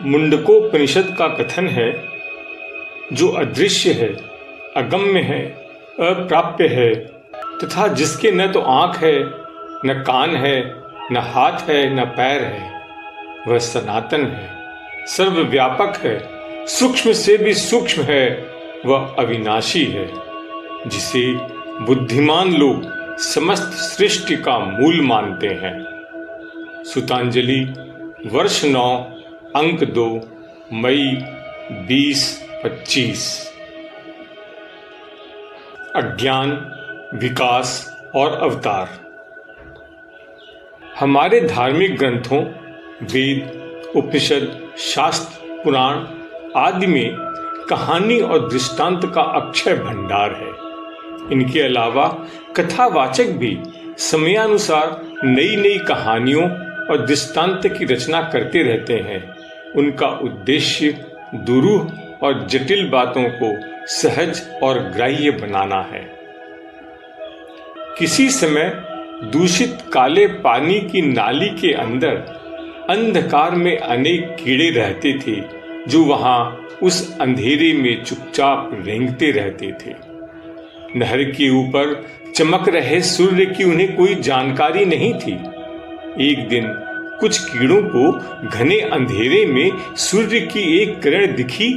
मुंडकोपनिषद का कथन है, जो अदृश्य है, अगम्य है, अप्राप्य है तथा जिसके न तो आंख है, न कान है, न हाथ है, न पैर है, वह सनातन है, सर्वव्यापक है, सूक्ष्म से भी सूक्ष्म है, वह अविनाशी है, जिसे बुद्धिमान लोग समस्त सृष्टि का मूल मानते हैं। सुतांजलि, वर्ष 9, अंक 2, मई 2025। अज्ञान, विकास और अवतार। हमारे धार्मिक ग्रंथों, वेद, उपनिषद, शास्त्र, पुराण आदि में कहानी और दृष्टांत का अक्षय भंडार है। इनके अलावा कथावाचक भी समयानुसार नई नई कहानियों और दृष्टांत की रचना करते रहते हैं। उनका उद्देश्य दुरूह और जटिल बातों को सहज और ग्राह्य बनाना है। किसी समय दूषित काले पानी की नाली के अंदर अंधकार में अनेक कीड़े रहते थे, जो वहां उस अंधेरे में चुपचाप रेंगते रहते थे। नहर के ऊपर चमक रहे सूर्य की उन्हें कोई जानकारी नहीं थी। एक दिन कुछ कीड़ों को घने अंधेरे में सूर्य की एक किरण दिखी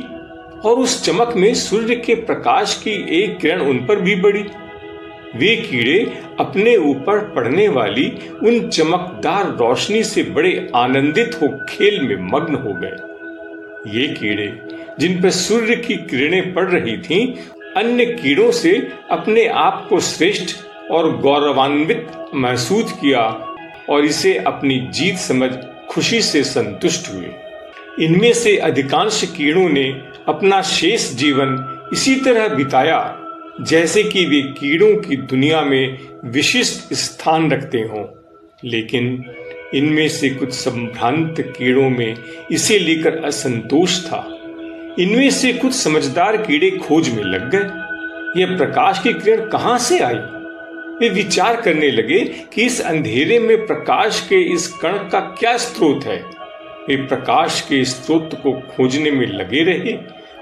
और उस चमक में सूर्य के प्रकाश की एक किरण उन पर भी पड़ी। वे कीड़े अपने ऊपर पड़ने वाली उन चमकदार रोशनी से बड़े आनंदित हो खेल में मग्न हो गए। ये कीड़े, जिन पर सूर्य की किरणें पड़ रही थीं, अन्य कीड़ों से अपने आप को श्रेष्ठ और गौरवान्वित महसूस किया और इसे अपनी जीत समझ खुशी से संतुष्ट हुए। इनमें से अधिकांश कीड़ों ने अपना शेष जीवन इसी तरह बिताया जैसे कि वे कीड़ों की दुनिया में विशिष्ट स्थान रखते हों। लेकिन इनमें से कुछ संभ्रांत कीड़ों में इसे लेकर असंतोष था। इनमें से कुछ समझदार कीड़े खोज में लग गए, यह प्रकाश की किरण कहां से आई। वे विचार करने लगे कि इस अंधेरे में प्रकाश के इस कण का क्या स्रोत है। वे प्रकाश के स्रोत को खोजने में लगे रहे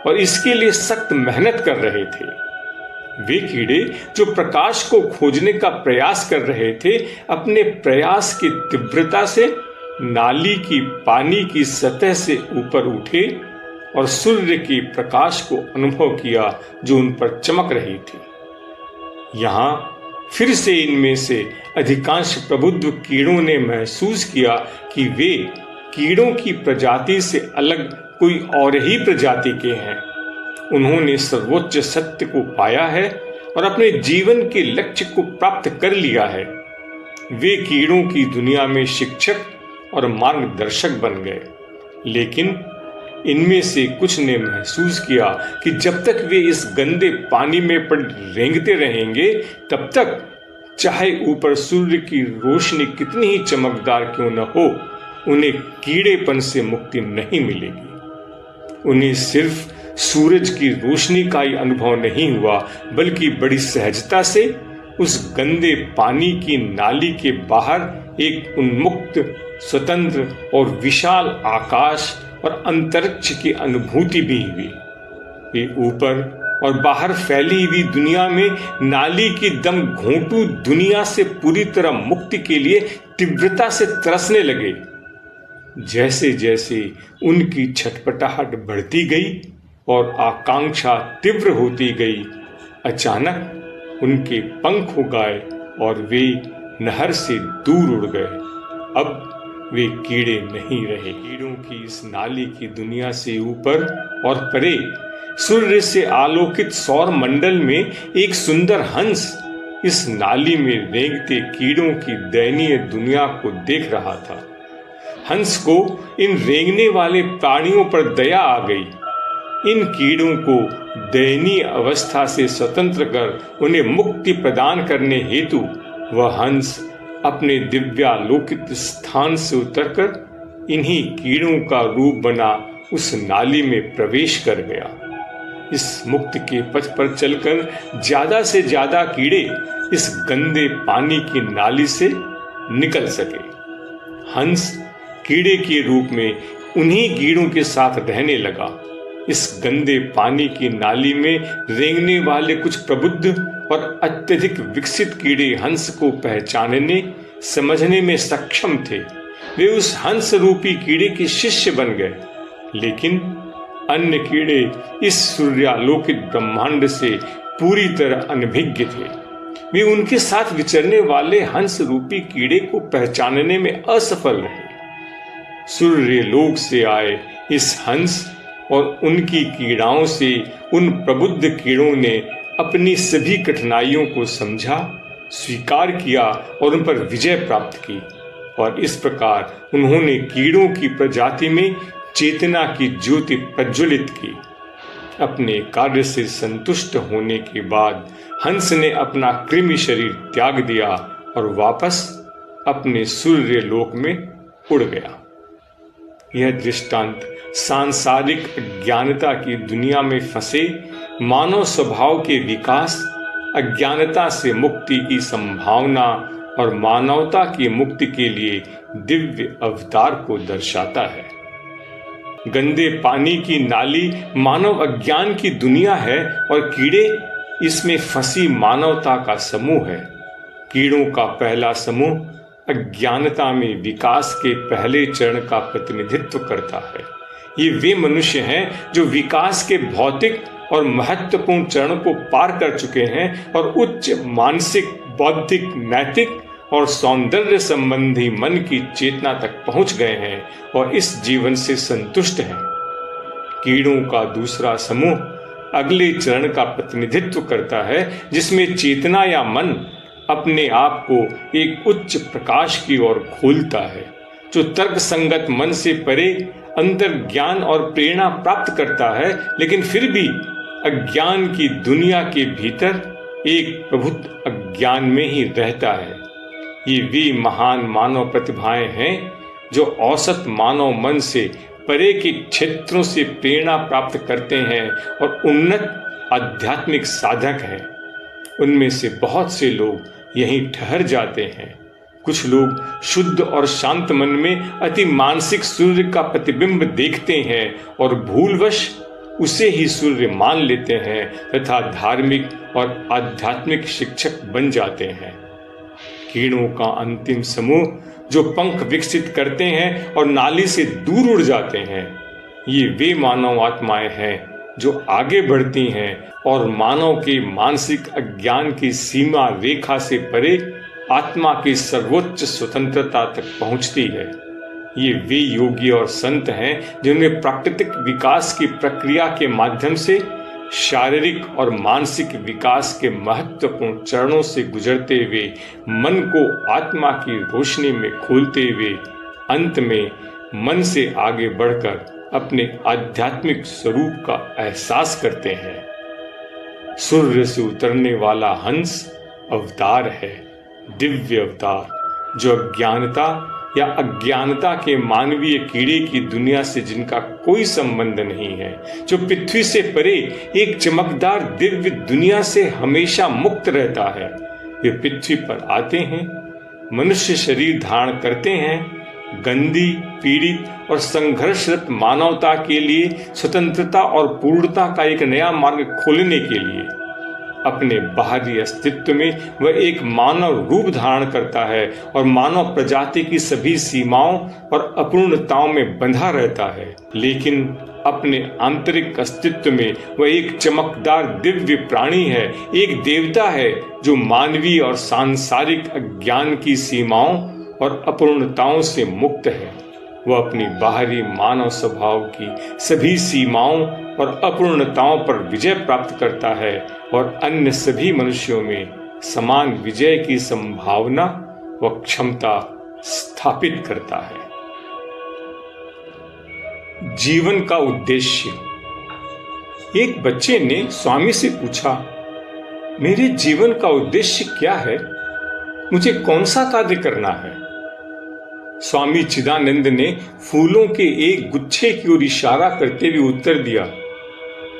और इसके लिए सख्त मेहनत कर रहे थे। वे कीड़े जो प्रकाश को खोजने का प्रयास कर रहे थे, अपने प्रयास की तीव्रता से नाली की पानी की सतह से ऊपर उठे और सूर्य के प्रकाश को अनुभव किया जो उन पर चमक रही थी। यहाँ फिर से इनमें से अधिकांश प्रबुद्ध कीड़ों ने महसूस किया कि वे कीड़ों की प्रजाति से अलग कोई और ही प्रजाति के हैं। उन्होंने सर्वोच्च सत्य को पाया है और अपने जीवन के लक्ष्य को प्राप्त कर लिया है। वे कीड़ों की दुनिया में शिक्षक और मार्गदर्शक बन गए। लेकिन इनमें से कुछ ने महसूस किया कि जब तक वे इस गंदे पानी में पड़ रेंगते रहेंगे, तब तक चाहे ऊपर सूर्य की रोशनी कितनी ही चमकदार क्यों न हो, उन्हें कीड़ेपन से मुक्ति नहीं मिलेगी। उन्हें सिर्फ सूरज की रोशनी का ही अनुभव नहीं हुआ, बल्कि बड़ी सहजता से उस गंदे पानी की नाली के बाहर एक उन्मुक्त, स्वतंत्र और विशाल आकाश और अंतरिक्ष की अनुभूति भी हुई। वे ऊपर और बाहर फैली हुई दुनिया में नाली की दम घोंटू दुनिया से पूरी तरह मुक्ति के लिए तीव्रता से तरसने लगे। जैसे जैसे उनकी छटपटाहट बढ़ती गई और आकांक्षा तीव्र होती गई, अचानक उनके पंख हो गए और वे नहर से दूर उड़ गए। अब वे कीड़े नहीं रहे। कीड़ों की इस नाली की दुनिया से ऊपर और परे सूर्य से आलोकित सौर मंडल में एक सुंदर हंस इस नाली में रेंगते कीड़ों की दयनीय दुनिया को देख रहा था। हंस को इन रेंगने वाले प्राणियों पर दया आ गई। इन कीड़ों को दयनीय अवस्था से स्वतंत्र कर उन्हें मुक्ति प्रदान करने हेतु वह हंस अपने दिव्यालोकित स्थान से उतरकर इन्हीं कीड़ों का रूप बना उस नाली में प्रवेश कर गया। इस मुक्ति के पथ पर चलकर ज्यादा से ज्यादा कीड़े इस गंदे पानी की नाली से निकल सके। हंस कीड़े के रूप में उन्हीं कीड़ों के साथ रहने लगा। इस गंदे पानी की नाली में रेंगने वाले कुछ प्रबुद्ध और अत्यधिक विकसित कीड़े हंस को पहचानने समझने में सक्षम थे। वे उस हंस रूपी कीड़े के शिष्य बन गए। लेकिन अन्य कीड़े इस सूर्यालोकित ब्रह्मांड से पूरी तरह अनभिज्ञ थे। वे उनके साथ विचरने वाले हंस रूपी कीड़े को पहचानने में असफल रहे। सूर्यलोक से आए इस हंस और उनकी कीड़ाओं से उन प्रबुद्ध कीड़ों ने अपनी सभी कठिनाइयों को समझा, स्वीकार किया और उन पर विजय प्राप्त की। और इस प्रकार उन्होंने कीड़ों की प्रजाति में चेतना की ज्योति प्रज्वलित की। अपने कार्य से संतुष्ट होने के बाद हंस ने अपना कृमि शरीर त्याग दिया और वापस अपने सूर्य लोक में उड़ गया। यह दृष्टांत सांसारिक अज्ञानता की दुनिया में फंसे मानव स्वभाव के विकास, अज्ञानता से मुक्ति की संभावना और मानवता की मुक्ति के लिए दिव्य अवतार को दर्शाता है। गंदे पानी की नाली मानव अज्ञान की दुनिया है और कीड़े इसमें फंसी मानवता का समूह है। कीड़ों का पहला समूह अज्ञानता में विकास के पहले चरण का प्रतिनिधित्व करता है। ये वे मनुष्य हैं जो विकास के भौतिक और महत्वपूर्ण चरण को पार कर चुके हैं और उच्च मानसिक, बौद्धिक, नैतिक और सौंदर्य संबंधी मन की चेतना तक पहुंच गए हैं और इस जीवन से संतुष्ट हैं। कीड़ों का दूसरा समूह अगले चरण का प्रतिनिधित्व करता है, जिसमें चेतना या मन अपने आप को एक उच्च प्रकाश की ओर खोलता है, जो तर्क संगत मन से परे अंतर ज्ञान और प्रेरणा प्राप्त करता है, लेकिन फिर भी अज्ञान की दुनिया के भीतर एक प्रभुत्व अज्ञान में ही रहता है। ये वे महान मानव प्रतिभाएं हैं जो औसत मानव मन से परे के क्षेत्रों से प्रेरणा प्राप्त करते हैं और उन्नत आध्यात्मिक साधक हैं। उनमें से बहुत से लोग यहीं ठहर जाते हैं। कुछ लोग शुद्ध और शांत मन में अति मानसिक सूर्य का प्रतिबिंब देखते हैं और भूलवश उसे ही सूर्य मान लेते हैं तथा धार्मिक और आध्यात्मिक शिक्षक बन जाते हैं। कीड़ों का अंतिम समूह जो पंख विकसित करते हैं और नाली से दूर उड़ जाते हैं, ये वे मानव आत्माएं हैं जो आगे बढ़ती हैं और मानव के मानसिक अज्ञान की सीमा रेखा से परे आत्मा की सर्वोच्च स्वतंत्रता तक पहुंचती है। ये वे योगी और संत हैं जिन्हें प्राकृतिक विकास की प्रक्रिया के माध्यम से शारीरिक और मानसिक विकास के महत्वपूर्ण चरणों से गुजरते हुए मन को आत्मा की रोशनी में खोलते हुए अंत में मन से आगे बढ़कर अपने आध्यात्मिक स्वरूप का एहसास करते हैं। सूर्य से उतरने वाला हंस अवतार है, दिव्य अवतार, जो अज्ञानता या अज्ञानता के मानवीय कीड़े की दुनिया से जिनका कोई संबंध नहीं है, जो पृथ्वी से परे एक चमकदार दिव्य दुनिया से हमेशा मुक्त रहता है। वे पृथ्वी पर आते हैं, मनुष्य शरीर धारण करते हैं, गंदी, पीड़ित और संघर्षरत मानवता के लिए स्वतंत्रता और पूर्णता का एक नया मार्ग खोलने के लिए। अपने बाहरी अस्तित्व में वह एक मानव रूप धारण करता है और मानव प्रजाति की सभी सीमाओं और अपूर्णताओं में बंधा रहता है, लेकिन अपने आंतरिक अस्तित्व में वह एक चमकदार दिव्य प्राणी है, एक देवता है जो मानवीय और सांसारिक अज्ञान की सीमाओं और अपूर्णताओं से मुक्त है। वह अपनी बाहरी मानव स्वभाव की सभी सीमाओं और अपूर्णताओं पर विजय प्राप्त करता है और अन्य सभी मनुष्यों में समान विजय की संभावना व क्षमता स्थापित करता है। जीवन का उद्देश्य। एक बच्चे ने स्वामी से पूछा, मेरे जीवन का उद्देश्य क्या है? मुझे कौन सा कार्य करना है? स्वामी चिदानंद ने फूलों के एक गुच्छे की ओर इशारा करते हुए उत्तर दिया,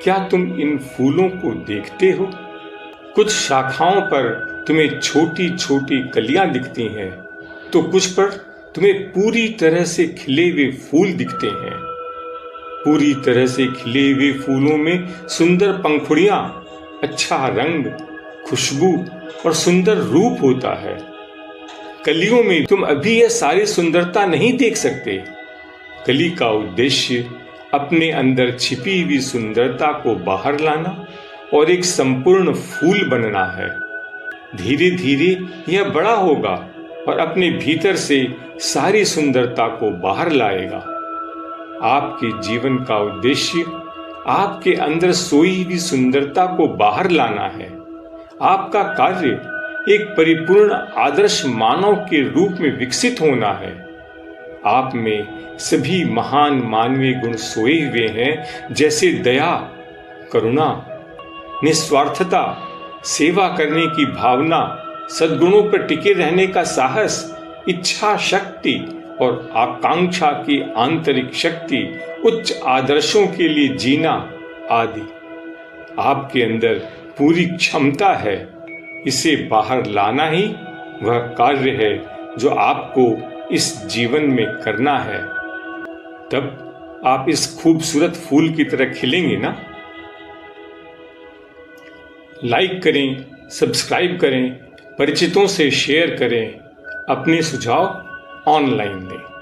क्या तुम इन फूलों को देखते हो? कुछ शाखाओं पर तुम्हें छोटी छोटी कलियां दिखती हैं, तो कुछ पर तुम्हें पूरी तरह से खिले हुए फूल दिखते हैं। पूरी तरह से खिले हुए फूलों में सुंदर पंखुड़ियां, अच्छा रंग, खुशबू और सुंदर रूप होता है। कलियों में तुम अभी यह सारी सुंदरता नहीं देख सकते। कली का उद्देश्य अपने अंदर छिपी हुई सुंदरता को बाहर लाना और एक संपूर्ण फूल बनना है। धीरे धीरे यह बड़ा होगा और अपने भीतर से सारी सुंदरता को बाहर लाएगा। आपके जीवन का उद्देश्य आपके अंदर सोई हुई सुंदरता को बाहर लाना है। आपका कार्य एक परिपूर्ण आदर्श मानव के रूप में विकसित होना है। आप में सभी महान मानवीय गुण सोए हुए हैं, जैसे दया, करुणा, निस्वार्थता, सेवा करने की भावना, सद्गुणों पर टिके रहने का साहस, इच्छा शक्ति और आकांक्षा की आंतरिक शक्ति, उच्च आदर्शों के लिए जीना आदि। आपके अंदर पूरी क्षमता है। इसे बाहर लाना ही वह कार्य है जो आपको इस जीवन में करना है। तब आप इस खूबसूरत फूल की तरह खिलेंगे ना। लाइक करें, सब्सक्राइब करें, परिचितों से शेयर करें, अपने सुझाव ऑनलाइन दें।